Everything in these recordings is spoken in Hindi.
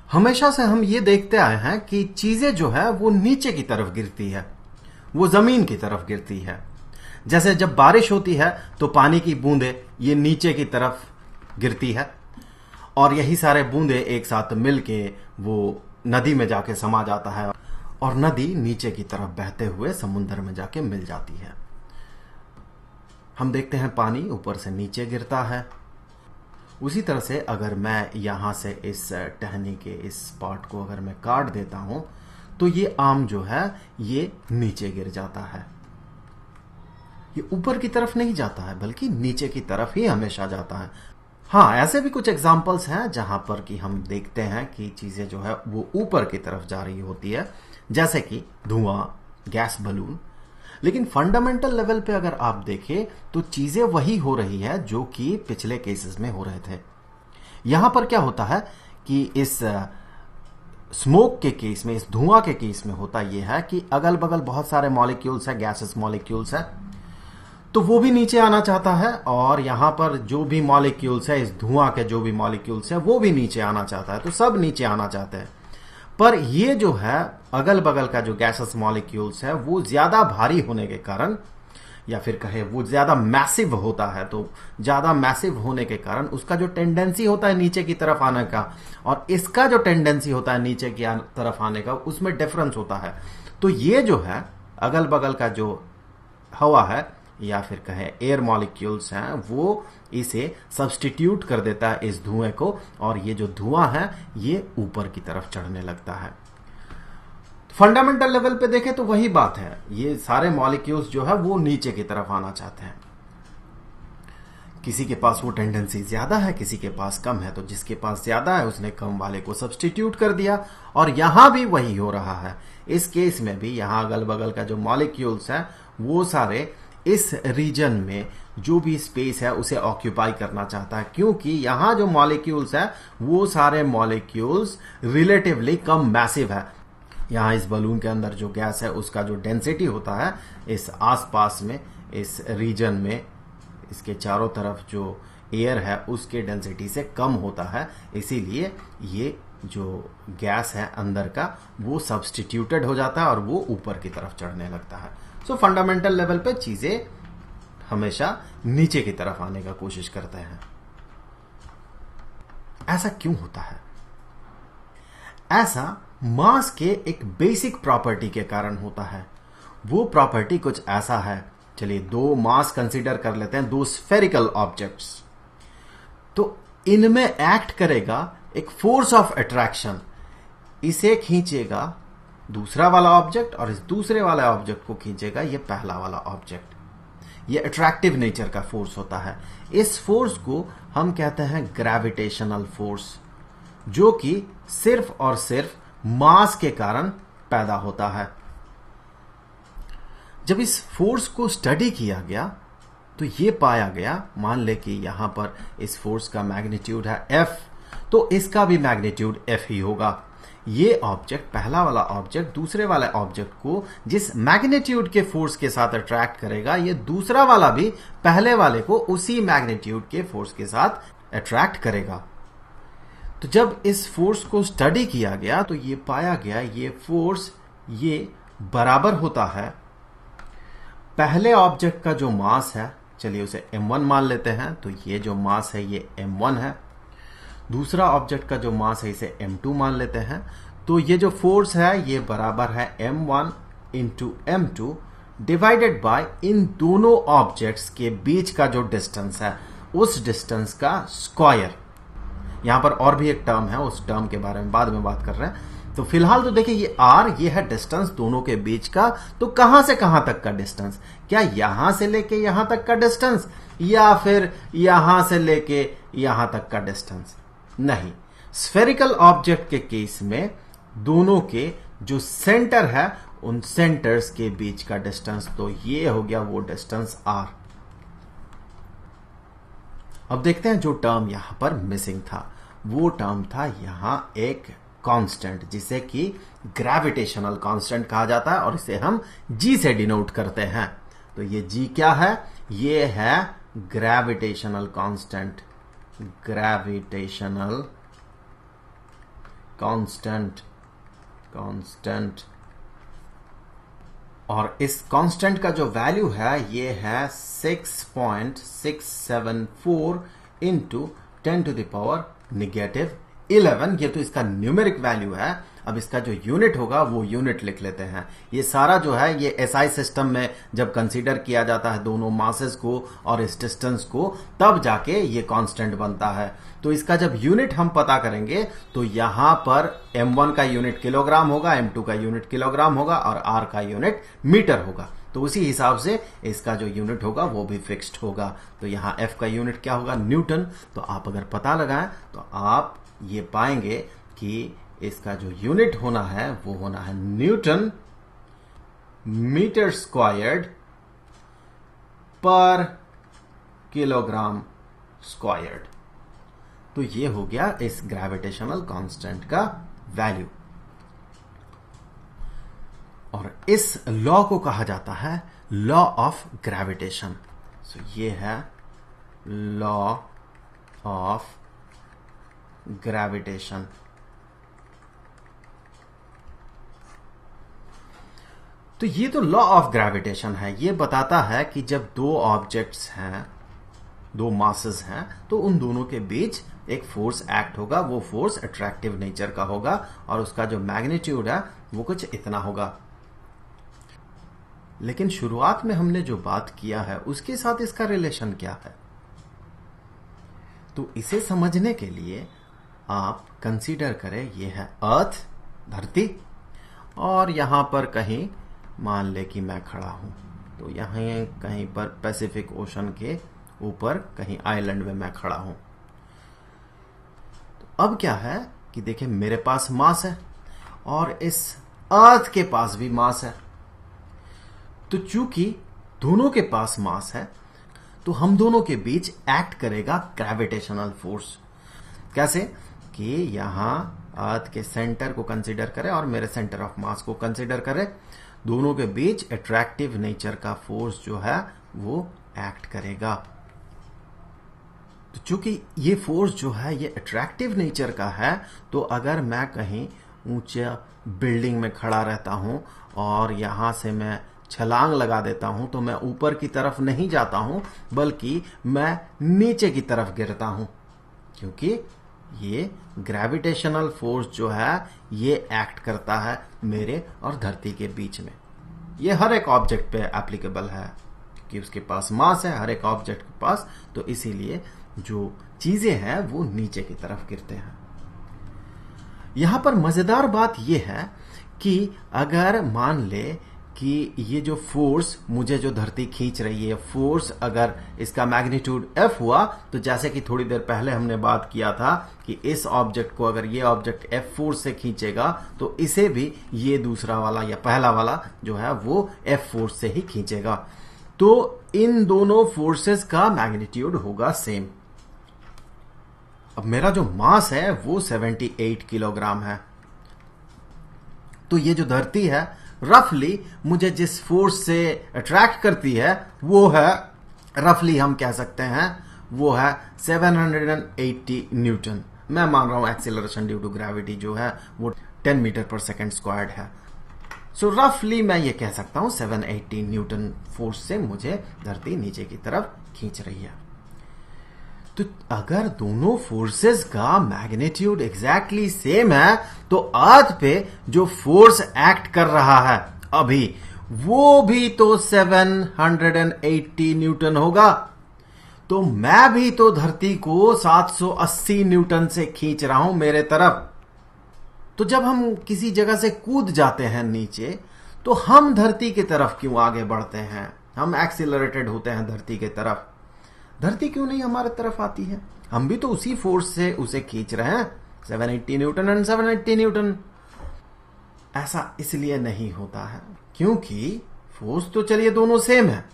हमेशा से हम ये देखते आए हैं कि चीजें जो है वो नीचे की तरफ गिरती है, वो जमीन की तरफ गिरती है। जैसे जब बारिश होती है तो पानी की बूंदें ये नीचे की तरफ गिरती है और यही सारे बूंदे एक साथ मिलके वो नदी में जाके समा जाता है और नदी नीचे की तरफ बहते हुए समुद्र में जाके मिल जाती है। हम देखते हैं पानी ऊपर से नीचे गिरता है। उसी तरह से अगर मैं यहां से इस टहनी के इस पार्ट को अगर मैं काट देता हूं तो ये आम जो है ये नीचे गिर जाता है। ये ऊपर की तरफ नहीं जाता है बल्कि नीचे की तरफ ही हमेशा जाता है। हाँ, ऐसे भी कुछ एग्जाम्पल्स हैं जहां पर कि हम देखते हैं कि चीजें जो है वो ऊपर की तरफ जा रही होती है, जैसे कि धुआं, गैस बलून। लेकिन फंडामेंटल लेवल पे अगर आप देखें तो चीजें वही हो रही है जो कि पिछले केसेस में हो रहे थे। यहां पर क्या होता है कि इस स्मोक के केस में, इस धुआं के केस में होता यह है कि अगल बगल बहुत सारे मॉलिक्यूल्स है, गैसेस मॉलिक्यूल्स है, तो वो भी नीचे आना चाहता है और यहां पर जो भी मॉलिक्यूल्स है, इस धुआं के जो भी मॉलिक्यूल्स है वो भी नीचे आना चाहता है। तो सब नीचे आना चाहते हैं, पर ये जो है अगल बगल का जो गैसेस मॉलिक्यूल्स है वो ज्यादा भारी होने के कारण, या फिर कहे वो ज्यादा मैसिव होता है, तो ज्यादा मैसिव होने के कारण उसका जो टेंडेंसी होता है नीचे की तरफ आने का और इसका जो टेंडेंसी होता है नीचे की तरफ आने का, उसमें डिफरेंस होता है। तो ये जो है अगल बगल का जो हवा है या फिर कहे एयर मॉलिक्यूल्स हैं वो इसे सब्स्टिट्यूट कर देता है इस धुएं को, और ये जो धुआं है ये ऊपर की तरफ चढ़ने लगता है। फंडामेंटल लेवल पे देखें तो वही बात है, ये सारे मॉलिक्यूल्स जो है वो नीचे की तरफ आना चाहते हैं। किसी के पास वो टेंडेंसी ज्यादा है, किसी के पास कम है, तो जिसके पास ज्यादा है उसने कम वाले को सब्स्टिट्यूट कर दिया, और यहां भी वही हो रहा है। इस केस में भी यहां अगल बगल का जो मॉलिक्यूल्स है वो सारे इस रीजन में जो भी स्पेस है उसे ऑक्यूपाई करना चाहता है, क्योंकि यहां जो मॉलिक्यूल्स है वो सारे मॉलिक्यूल्स रिलेटिवली कम मैसिव है। यहां इस बलून के अंदर जो गैस है उसका जो डेंसिटी होता है इस आसपास में, इस रीजन में, इसके चारों तरफ जो एयर है उसके डेंसिटी से कम होता है, इसीलिए ये जो गैस है अंदर का वो सब्स्टिट्यूटेड हो जाता है और वो ऊपर की तरफ चढ़ने लगता है। सो फंडामेंटल लेवल पे चीजें हमेशा नीचे की तरफ आने का कोशिश करते हैं। ऐसा क्यों होता है? ऐसा मास के एक बेसिक प्रॉपर्टी के कारण होता है। वो प्रॉपर्टी कुछ ऐसा है, चलिए दो मास कंसीडर कर लेते हैं, दो स्फेरिकल ऑब्जेक्ट्स। तो इनमें एक्ट करेगा एक फोर्स ऑफ अट्रैक्शन, इसे खींचेगा दूसरा वाला ऑब्जेक्ट और इस दूसरे वाले ऑब्जेक्ट को खींचेगा ये पहला वाला ऑब्जेक्ट। ये अट्रैक्टिव नेचर का फोर्स होता है। इस फोर्स को हम कहते हैं ग्रेविटेशनल फोर्स, जो कि सिर्फ और सिर्फ मास के कारण पैदा होता है। जब इस फोर्स को स्टडी किया गया तो ये पाया गया, मान ले कि यहां पर इस फोर्स का मैग्नीट्यूड है F, तो इसका भी मैग्नीट्यूड F ही होगा। ये ऑब्जेक्ट, पहला वाला ऑब्जेक्ट दूसरे वाले ऑब्जेक्ट को जिस मैग्नीट्यूड के फोर्स के साथ अट्रैक्ट करेगा, ये दूसरा वाला भी पहले वाले को उसी मैग्नीट्यूड के फोर्स के साथ अट्रैक्ट करेगा। तो जब इस फोर्स को स्टडी किया गया तो ये पाया गया ये फोर्स ये बराबर होता है पहले ऑब्जेक्ट का जो मास है, चलिए उसे m1 मान लेते हैं, तो ये जो मास है ये m1 है। दूसरा ऑब्जेक्ट का जो मास है इसे m2 मान लेते हैं, तो ये जो फोर्स है ये बराबर है m1 into m2 divided by इन दोनों ऑब्जेक्ट्स के बीच का जो डिस्टेंस है उस डिस्टेंस का स्क्वायर। यहां पर और भी एक टर्म है, उस टर्म के बारे में बाद में बात कर रहे हैं। तो फिलहाल तो देखिए ये r, ये है डिस्टेंस दोनों के बीच का। तो कहां से कहां तक का डिस्टेंस? क्या यहां से लेके यहां तक का डिस्टेंस या फिर यहां से लेके यहां तक का डिस्टेंस? नहीं, स्फेरिकल ऑब्जेक्ट के केस में दोनों के जो सेंटर है उन सेंटर्स के बीच का डिस्टेंस, तो ये हो गया वो डिस्टेंस r। अब देखते हैं जो टर्म यहां पर मिसिंग था, वो टर्म था यहां एक कांस्टेंट जिसे कि ग्रेविटेशनल कांस्टेंट कहा जाता है और इसे हम g से डिनोट करते हैं। तो ये g क्या है? ये है ग्रेविटेशनल कांस्टेंट, ग्रेविटेशनल कांस्टेंट और इस कांस्टेंट का जो वैल्यू है ये है 6.674 इंटू 10⁻⁻11। ये तो इसका न्यूमेरिक वैल्यू है। अब इसका जो यूनिट होगा वो यूनिट लिख लेते हैं। ये सारा जो है ये एसआई सिस्टम में जब कंसीडर किया जाता है दोनों मासेस को और इस डिस्टेंस को, तब जाके ये कांस्टेंट बनता है। तो इसका जब यूनिट हम पता करेंगे तो यहां पर m1 का यूनिट किलोग्राम होगा, m2 का यूनिट किलोग्राम होगा और r का यूनिट मीटर होगा। तो उसी हिसाब से इसका जो यूनिट होगा वो भी फिक्स्ड होगा। तो यहां f का यूनिट क्या होगा? न्यूटन। तो आप अगर पता लगाएं तो आप ये पाएंगे कि इसका जो यूनिट होना है वो होना है न्यूटन मीटर स्क्वायर्ड पर किलोग्राम स्क्वायर्ड। तो ये हो गया इस ग्रेविटेशनल कांस्टेंट का वैल्यू। और इस लॉ को कहा जाता है लॉ ऑफ ग्रेविटेशन। सो ये है लॉ ऑफ ग्रेविटेशन। तो ये तो लॉ ऑफ ग्रेविटेशन है। ये बताता है कि जब दो ऑब्जेक्ट्स हैं, दो मासेस हैं, तो उन दोनों के बीच एक फोर्स एक्ट होगा। वो फोर्स अट्रैक्टिव नेचर का होगा और उसका जो मैग्नीट्यूड है वो कुछ इतना होगा। लेकिन शुरुआत में हमने जो बात किया है उसके साथ इसका रिलेशन क्या है? तो इसे समझने के लिए आप कंसीडर करें ये है अर्थ, धरती, और यहां पर कहीं मान ले कि मैं खड़ा हूं, तो यहां कहीं पर पैसिफिक ओशन के ऊपर कहीं आइलैंड में मैं खड़ा हूं। तो अब क्या है कि देखिए मेरे पास मास है और इस अर्थ के पास भी मास है। तो चूंकि दोनों के पास मास है तो हम दोनों के बीच एक्ट करेगा ग्रेविटेशनल फोर्स। कैसे कि यहां अर्थ के सेंटर को कंसीडर करें और मेरे सेंटर ऑफ मास को कंसीडर करें, दोनों के बीच अट्रैक्टिव नेचर का फोर्स जो है वो एक्ट करेगा। तो चूंकि ये फोर्स जो है ये अट्रैक्टिव नेचर का है, तो अगर मैं कहीं ऊंचे बिल्डिंग में खड़ा रहता हूं और यहां से मैं छलांग लगा देता हूं तो मैं ऊपर की तरफ नहीं जाता हूं बल्कि मैं नीचे की तरफ गिरता हूं, क्योंकि ये ग्रेविटेशनल फोर्स जो है ये एक्ट करता है मेरे और धरती के बीच में। ये हर एक ऑब्जेक्ट पे एप्लीकेबल है कि उसके पास मास है हर एक ऑब्जेक्ट के पास, तो इसीलिए जो चीजें हैं वो नीचे की तरफ गिरते हैं। यहां पर मजेदार बात यह है कि अगर मान ले कि ये जो फोर्स मुझे जो धरती खींच रही है, फोर्स अगर इसका मैग्नीट्यूड F हुआ, तो जैसे कि थोड़ी देर पहले हमने बात किया था कि इस ऑब्जेक्ट को अगर ये ऑब्जेक्ट F फोर्स से खींचेगा तो इसे भी ये दूसरा वाला या पहला वाला जो है वो F फोर्स से ही खींचेगा। तो इन दोनों फोर्सेस का मैग्नीट्यूड होगा सेम। अब मेरा जो मास है वो 78 किलोग्राम है। तो ये जो धरती है रफली मुझे जिस फोर्स से अट्रैक्ट करती है वो है, रफली हम कह सकते हैं वो है 780 न्यूटन। मैं मान रहा हूं एक्सीलरेशन ड्यू टू ग्रेविटी जो है वो 10 मीटर पर सेकेंड स्क्वायर्ड है। सो रफली मैं ये कह सकता हूं 780 न्यूटन फोर्स से मुझे धरती नीचे की तरफ खींच रही है। तो अगर दोनों फोर्सेस का मैग्नीट्यूड एग्जैक्टली सेम है तो अर्थ पे जो फोर्स एक्ट कर रहा है अभी वो भी तो 780 न्यूटन होगा। तो मैं भी तो धरती को 780 न्यूटन से खींच रहा हूं मेरे तरफ। तो जब हम किसी जगह से कूद जाते हैं नीचे तो हम धरती की तरफ क्यों आगे बढ़ते हैं? हम एक्सीलरेटेड होते हैं धरती की तरफ। धरती क्यों नहीं हमारे तरफ आती है? हम भी तो उसी फोर्स से उसे खींच रहे हैं, 780 न्यूटन एंड 780 न्यूटन। ऐसा इसलिए नहीं होता है क्योंकि फोर्स तो चलिए दोनों सेम है,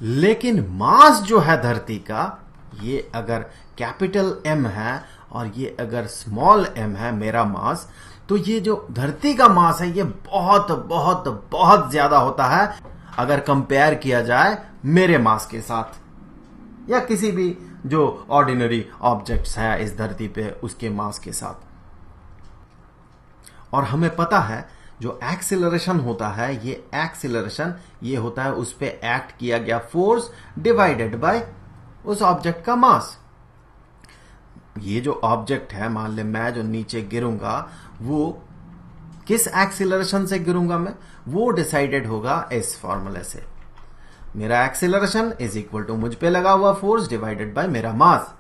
लेकिन मास जो है धरती का, ये अगर कैपिटल M है और ये अगर स्मॉल m है मेरा मास, तो ये जो धरती का मास है ये बहुत बहुत बहुत ज्यादा होता है अगर कंपेयर किया जाए मेरे मास के साथ या किसी भी जो ऑर्डिनरी ऑब्जेक्ट्स है इस धरती पे उसके मास के साथ। और हमें पता है जो एक्सीलरेशन होता है, ये एक्सीलरेशन ये होता है उस पे एक्ट किया गया फोर्स डिवाइडेड बाय उस ऑब्जेक्ट का मास। ये जो ऑब्जेक्ट है, मान ले मैं जो नीचे गिरूंगा वो किस एक्सीलरेशन से गिरूंगा मैं, वो डिसाइडेड होगा इस फॉर्मूले से। मेरा एक्सीलरेशन इज इक्वल टू मुझ पे लगा हुआ फोर्स डिवाइडेड बाय मेरा मास।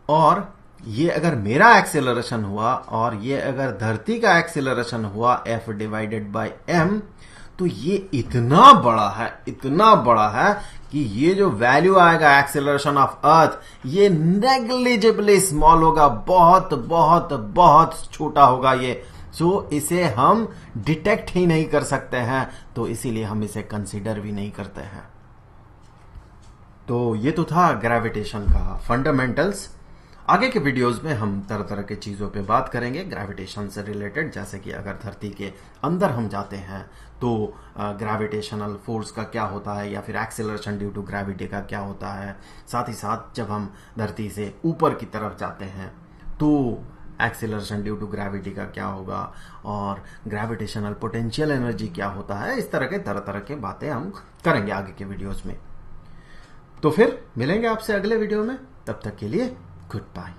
और ये अगर मेरा एक्सेलरेशन हुआ और ये अगर धरती का एक्सेलरेशन हुआ F डिवाइडेड बाय m, तो ये इतना बड़ा है कि ये जो वैल्यू आएगा एक्सेलरेशन ऑफ अर्थ, ये नेग्लिजिबली स्मॉल होगा, बहुत बहुत बहुत छोटा होगा ये। सो इसे हम डिटेक्ट ही नहीं कर सकते हैं, तो इसीलिए हम इसे कंसीडर भी नहीं करते हैं। तो ये तो था ग्रेविटेशन का फंडामेंटल्स। आगे के वीडियोस में हम तरह तरह की चीजों पे बात करेंगे ग्रेविटेशन से रिलेटेड, जैसे कि अगर धरती के अंदर हम जाते हैं तो ग्रेविटेशनल फोर्स का क्या होता है, या फिर एक्सेलरेशन ड्यू टू ग्रेविटी का क्या होता है। साथ ही साथ जब हम धरती से ऊपर की तरफ जाते हैं तो एक्सेलरेशन ड्यू टू ग्रेविटी का क्या होगा, और ग्रेविटेशनल पोटेंशियल एनर्जी क्या होता है। इस तरह के बातें हम करेंगे आगे के वीडियोस में। तो फिर मिलेंगे आपसे अगले वीडियो में, तब तक के लिए Goodbye.